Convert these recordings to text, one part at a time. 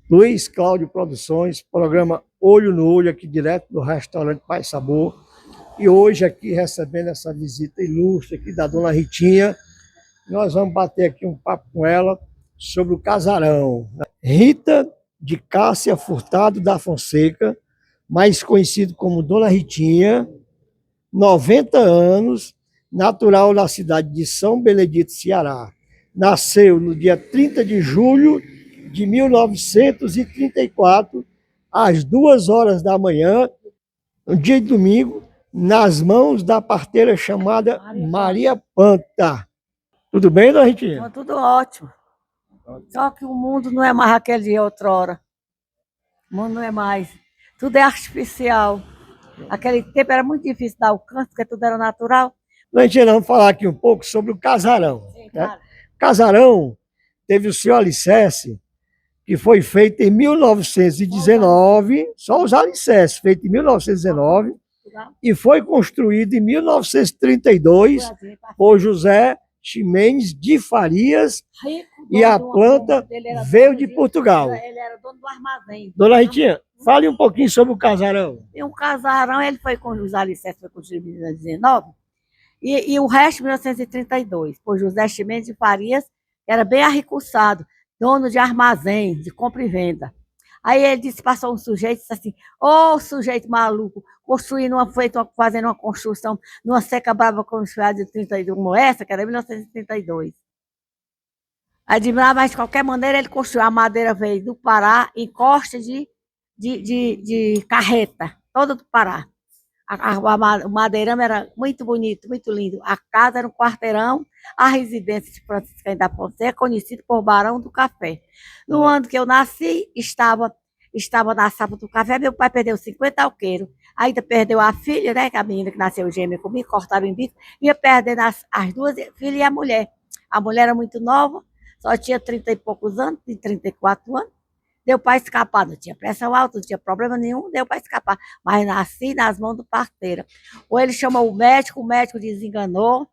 Luiz Cláudio Produções, programa Olho no Olho, aqui direto do restaurante Pai Sabor. E hoje aqui recebendo essa visita ilustre aqui da dona Ritinha, nós vamos bater aqui um papo com ela sobre o casarão. Rita de Cássia Furtado da Fonseca, mais conhecido como Dona Ritinha, 90 anos, natural da cidade de São Benedito, Ceará. Nasceu no dia 30 de julho de 1934, às 2 horas da manhã, no dia de domingo, nas mãos da parteira chamada Maria Panta. Tudo bem, dona Ritinha? Tudo ótimo. Só que o mundo não é mais aquele de outrora. O mundo não é mais. Tudo é artificial. Aquele tempo era muito difícil dar alcance, porque tudo era natural. Dona Ritinha, nós vamos falar aqui um pouco sobre o casarão. Sim, Né? claro. Casarão teve o seu alicerce, que foi feito em 1919, só os alicerces, feito em 1919, e foi construído em 1932 por José Ximenes de Farias, e a planta veio de Portugal. Ele era dono do armazém. Dona Ritinha, fale um pouquinho sobre o casarão. E um casarão, ele foi com os alicerces, foi construído em 1919, e o resto em 1932, por José Ximenes de Farias, que era bem arricuçado, dono de armazém, de compra e venda. Aí ele disse, passou um sujeito, disse assim, ô sujeito maluco, fazendo uma construção numa seca brava construída de 32, como essa, que era 1932. Aí de lá, mas de qualquer maneira ele construiu, a madeira veio do Pará, em costa de carreta, todo do Pará. O madeirão era muito bonito, muito lindo. A casa era um quarteirão, a residência de Franciscano da Fonseca, conhecido por Barão do Café. No ano que eu nasci, estava na safra do café, meu pai perdeu 50 alqueiros. Ainda perdeu a filha, né, que a menina que nasceu gêmea comigo, cortaram o bico, ia perdendo as duas filhas e a mulher. A mulher era muito nova, só tinha 30 e poucos anos, 34 anos. Deu para escapar, não tinha pressão alta, não tinha problema nenhum, deu para escapar. Mas nasci nas mãos do parteira. Ou ele chamou o médico desenganou,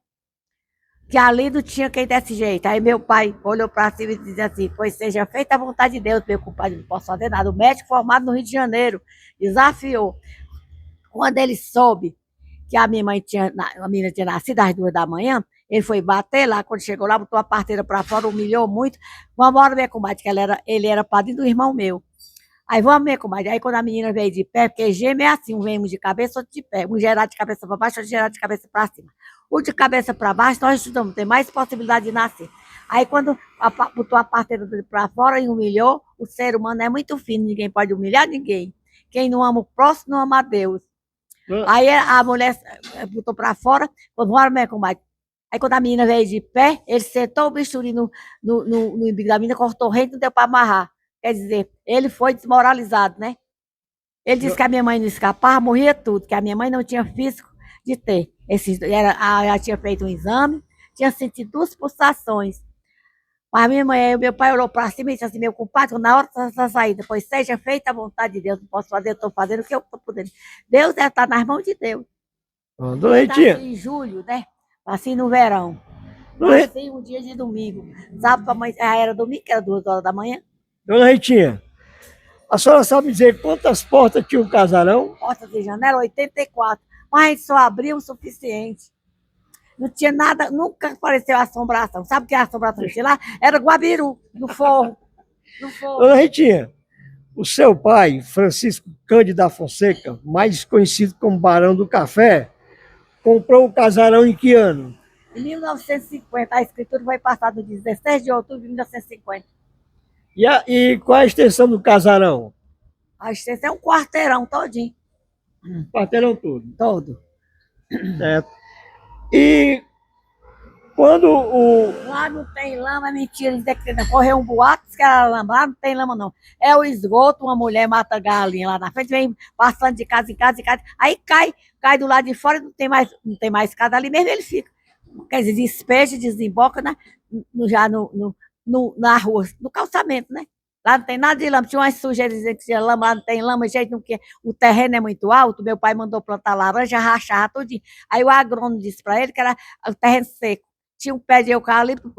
que ali não tinha quem desse jeito. Aí meu pai olhou para cima e disse assim, pois seja feita a vontade de Deus, meu compadre, não posso fazer nada. O médico formado no Rio de Janeiro desafiou. Quando ele soube que a menina tinha nascido às 2 da manhã, ele foi bater lá, quando chegou lá, botou a parteira para fora, humilhou muito. Vamos embora, minha comadre, que ele era padrinho do irmão meu. Aí vamos, minha comadre. Aí quando a menina veio de pé, porque gêmeo é assim, um vem de cabeça, outro de pé. Um gerar de cabeça para baixo, outro gerar de cabeça para cima. O de cabeça para baixo, nós estudamos, tem mais possibilidade de nascer. Aí quando botou a parteira dele para fora e humilhou, o ser humano é muito fino, ninguém pode humilhar ninguém. Quem não ama o próximo, não ama a Deus. Aí a mulher botou para fora, falou, bora, minha comadre. Aí quando a menina veio de pé, ele sentou o bisturi no umbigo da menina, cortou o rei, não deu para amarrar. Quer dizer, ele foi desmoralizado, né? Ele disse que a minha mãe não escapava, morria tudo, que a minha mãe não tinha físico de ter. Ela tinha feito um exame, tinha sentido 2 pulsações. Mas a minha mãe, meu pai olhou para cima e disse assim, meu compadre, na hora dessa saída, pois seja feita a vontade de Deus, não posso fazer, estou fazendo o que eu estou podendo. Deus deve estar nas mãos de Deus. Dona Ritinha. Em julho, né? Assim no verão. Assim um dia de domingo. Sábado para amanhã, era domingo, que era 2 horas da manhã. Dona Ritinha, a senhora sabe dizer quantas portas tinha o casarão? Porta de janela, 84. Mas a gente só abriu o suficiente. Não tinha nada, nunca apareceu assombração. Sabe o que é assombração? Sei lá, era guabiru, no forro. Dona Ritinha, o seu pai, Francisco Cândido da Fonseca, mais conhecido como Barão do Café, comprou o casarão em que ano? Em 1950, a escritura foi passada no 16 de outubro de 1950. E qual a extensão do casarão? A extensão é um quarteirão todinho. Quarteirão todo. Todo. Certo. E quando Lá não tem lama, é mentira. Correu um boato, que era lama. Lá não tem lama, não. É o esgoto, uma mulher mata galinha lá na frente, vem passando de casa em casa em casa. Aí cai do lado de fora, não tem mais escada ali mesmo, ele fica. Quer dizer, despeja, desemboca na rua, no calçamento, né? Lá não tem nada de lama. Tinha umas sujeiras dizendo que tinha lama, lá não tem lama, jeito não quer. O terreno é muito alto, meu pai mandou plantar laranja, rachar tudinho. Aí o agrônomo disse para ele que era o terreno seco. Tinha um pé de eucalipto,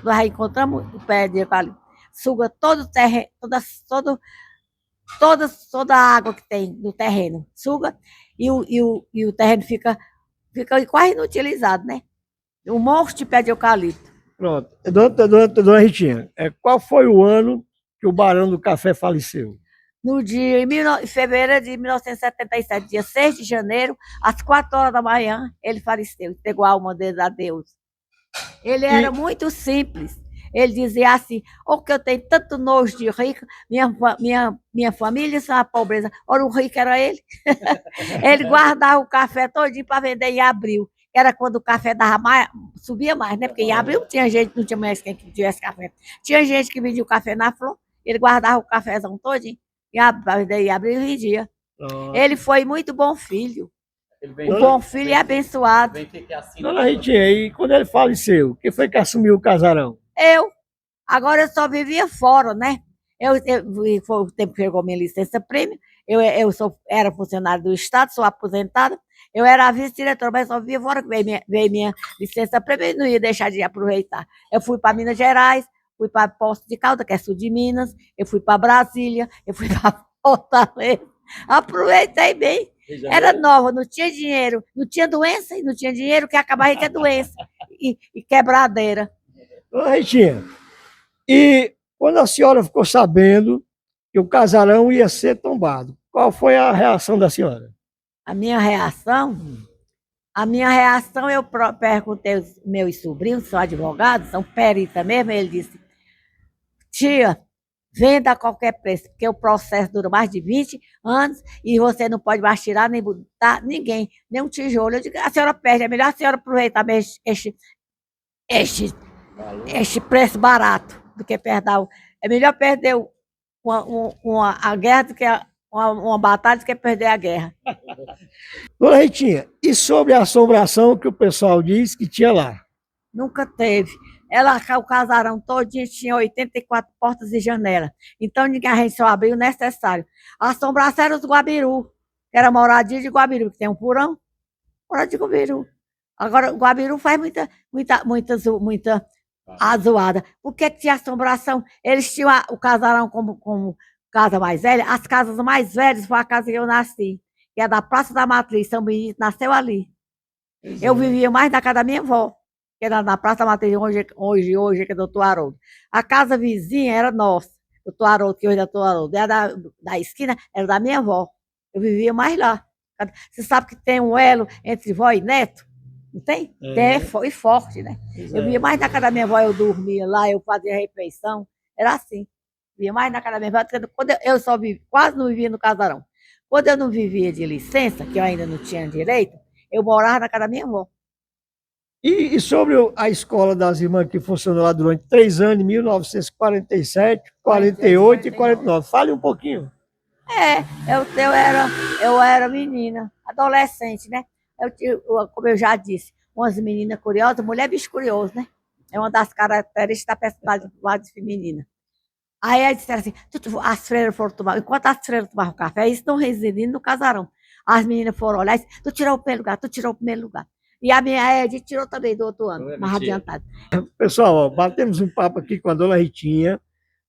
nós encontramos o pé de eucalipto. suga todo o terreno, toda a água que tem no terreno, suga, e o terreno fica quase inutilizado, né? Um monte de pé de eucalipto. Pronto. Dona Ritinha, qual foi o ano que o Barão do Café faleceu? No dia, em fevereiro de 1977, dia 6 de janeiro, às 4 horas da manhã, ele faleceu, entregou a alma dele a Deus. Ele era muito simples. Ele dizia assim: "O que eu tenho tanto nojo de rico, minha família está na pobreza." Ora, o rico era ele. Ele guardava o café todinho para vender em abril. Era quando o café dava mais, subia mais, né? Porque em abril não tinha gente, não tinha mais quem que tivesse café. Tinha gente que vendia o café na flor, ele guardava o cafezão todinho para vender em abril e vendia. Ele foi muito bom filho. O bom filho é abençoado. Dona Ritinha, e quando ele faleceu, quem foi que assumiu o casarão? Eu. Agora eu só vivia fora, né? Foi o tempo que chegou minha licença-prêmio. Era funcionária do Estado, sou aposentada. Eu era a vice-diretora, mas só vivia fora, que veio minha licença-prêmio e não ia deixar de aproveitar. Eu fui para Minas Gerais, fui para Poços de Caldas, que é sul de Minas, eu fui para Brasília, eu fui para Fortaleza. Aproveitei bem. Era nova, não tinha dinheiro, não tinha doença e não tinha dinheiro, que acabava com a doença e quebradeira. Dona Ritinha, e quando a senhora ficou sabendo que o casarão ia ser tombado, qual foi a reação da senhora? A minha reação? A minha reação, eu perguntei aos meus sobrinhos, são advogados, são peritas mesmo, ele disse: "Tia, venda a qualquer preço, porque o processo dura mais de 20 anos e você não pode mais tirar nem botar ninguém, nem um tijolo." Eu digo: "A senhora perde, é melhor a senhora aproveitar este preço barato do que perder. É melhor perder a guerra do que uma batalha do que perder a guerra." Dona Ritinha, e sobre a assombração que o pessoal diz que tinha lá? Nunca teve. O casarão todinho tinha 84 portas e janelas. Então ninguém, a gente só abriu o necessário. A assombração era os Guabiru, que era moradia de Guabiru, que tem um porão, moradia de Guabiru. Agora, o Guabiru faz muita azoada. Por que tinha assombração? Eles tinham o casarão como casa mais velha. As casas mais velhas foi a casa que eu nasci, que é da Praça da Matriz. São Benito nasceu ali. Eu vivia mais na casa da minha avó, que era na Praça da Matriz, hoje que é doutor Haroldo. A casa vizinha era nossa, doutor Haroldo, que hoje é doutor Haroldo. Era da esquina, era da minha avó. Eu vivia mais lá. Você sabe que tem um elo entre vó e neto? Não tem? Tem, foi forte, né? Eu via mais na casa da minha avó, eu dormia lá, eu fazia refeição. Era assim. Via mais na casa da minha avó. Quando eu só quase não vivia no casarão. Quando eu não vivia de licença, que eu ainda não tinha direito, eu morava na casa da minha avó. E sobre a escola das irmãs que funcionou lá durante 3 anos, 1947, 48 e 49. Fale um pouquinho. Eu era menina, adolescente, né? Como eu já disse, umas meninas curiosas, mulher bicho curioso, né? É uma das características da personalidade feminina. Aí eles disseram assim: as freiras foram tomar, enquanto as freiras tomavam café, eles estão residindo no casarão. As meninas foram olhar e disseram: "Tu tirou o primeiro lugar, tu tirou o primeiro lugar." E a minha Ed tirou também do outro ano, mais adiantado. Pessoal, ó, batemos um papo aqui com a Dona Ritinha,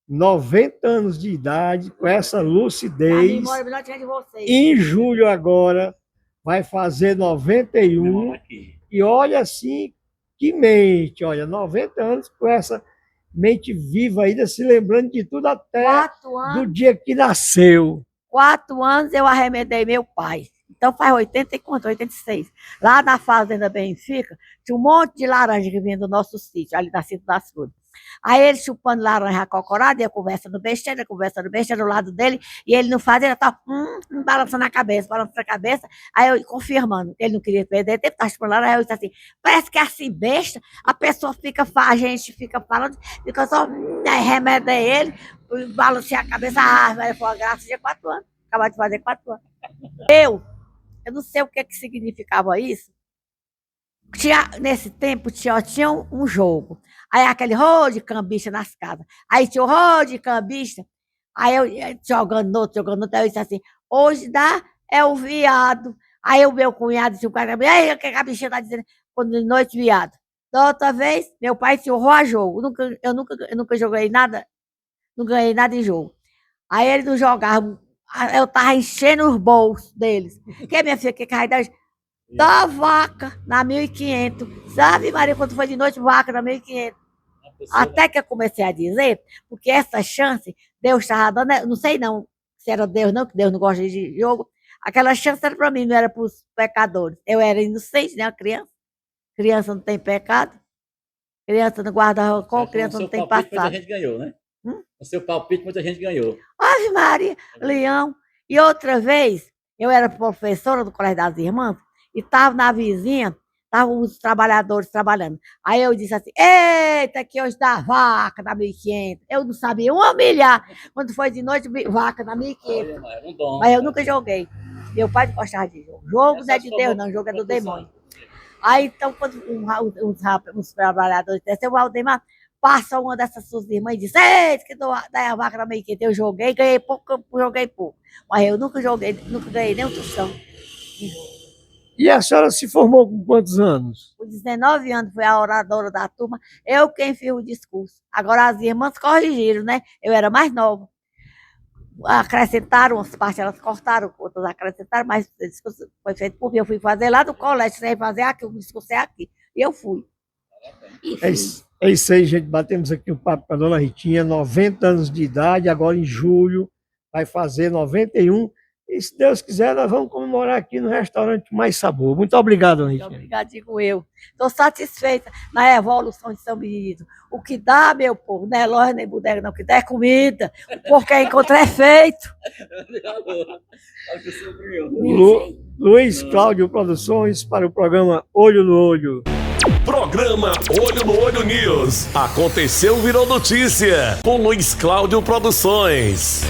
90 anos de idade, com essa lucidez. Em julho agora vai fazer 91. E olha assim, que mente, olha, 90 anos com essa mente viva ainda, se lembrando de tudo até do dia que nasceu. 4 anos eu arremedei meu pai. Então faz 80 e quanto? 86. Lá na fazenda Benfica, tinha um monte de laranja que vinha do nosso sítio, ali da Cinto das Flores. Aí ele chupando laranja cocorada, e eu conversando besteira do lado dele, e ele não fazia, ele tava balançando a cabeça. Aí eu confirmando, ele não queria perder tempo, tá chupando laranja, aí eu disse assim: "Parece que é assim besta, a gente fica falando, fica só, remedei ele, balancei a cabeça, velho, foi uma graça de 4 anos, acabou de fazer 4 anos. Eu não sei o que significava isso. Nesse tempo tinha um jogo. Aí aquele rolo de cambista nas casas. Aí tinha o rolo de cambista. Aí eu jogando outro. Aí eu disse assim: "Hoje é o viado." Aí o meu cunhado disse: "O cara, aí o que a bichinha tá dizendo?" Quando de noite, viado. Da outra vez, meu pai se honrou a jogo. Eu nunca joguei nada não ganhei nada em jogo. Aí eles não jogavam, eu tava enchendo os bolsos deles. Que minha filha, que carrega da vaca na 1.500. Sabe, Maria, quando foi de noite, vaca na 1.500. Até que eu comecei a dizer, porque essa chance, Deus estava dando, não sei não se era Deus não, que Deus não gosta de jogo. Aquela chance era para mim, não era para os pecadores. Eu era inocente, né, uma criança. Criança não tem pecado. Criança não guarda rancor, criança não tem passado. Muita gente ganhou, né? O seu palpite, muita gente ganhou. Ave Maria, Leão. E outra vez, eu era professora do Colégio das Irmãs e estava na vizinha, estavam os trabalhadores trabalhando. Aí eu disse assim, eita, que hoje dá vaca na 1.500. Eu não sabia uma milhar. Quando foi de noite, vaca na 1.500. Mas eu nunca joguei. Meu pai não gostava de jogo. Jogo não é de Deus, não. Jogo é do demônio. Aí, então, quando uns trabalhadores disseram, Valdemar, passa uma dessas suas irmãs e diz, eita, que dá a vaca na 1.500. Eu joguei, ganhei pouco, joguei pouco. Mas eu nunca joguei, nunca ganhei nem um tostão. E a senhora se formou com quantos anos? Com 19 anos, fui a oradora da turma, eu quem fiz o discurso. Agora as irmãs corrigiram, né? Eu era mais nova. Acrescentaram umas partes, elas cortaram, outras acrescentaram, mas o discurso foi feito por mim. Eu fui fazer lá do colégio, sem fazer aqui, o discurso é aqui. E eu fui. É isso aí, gente. Batemos aqui o papo com a dona Ritinha, 90 anos de idade, agora em julho, vai fazer 91. E se Deus quiser, nós vamos comemorar aqui no restaurante Mais Sabor. Muito obrigado, dona Ritinha. Muito obrigada, digo eu. Estou satisfeita na evolução de São Benedito. O que dá, meu povo, não é loja nem bodega, não. O que dá é comida. O povo quer encontrar é feito. Luiz Cláudio Produções para o programa Olho no Olho. Programa Olho no Olho News. Aconteceu, virou notícia. Com Luiz Cláudio Produções.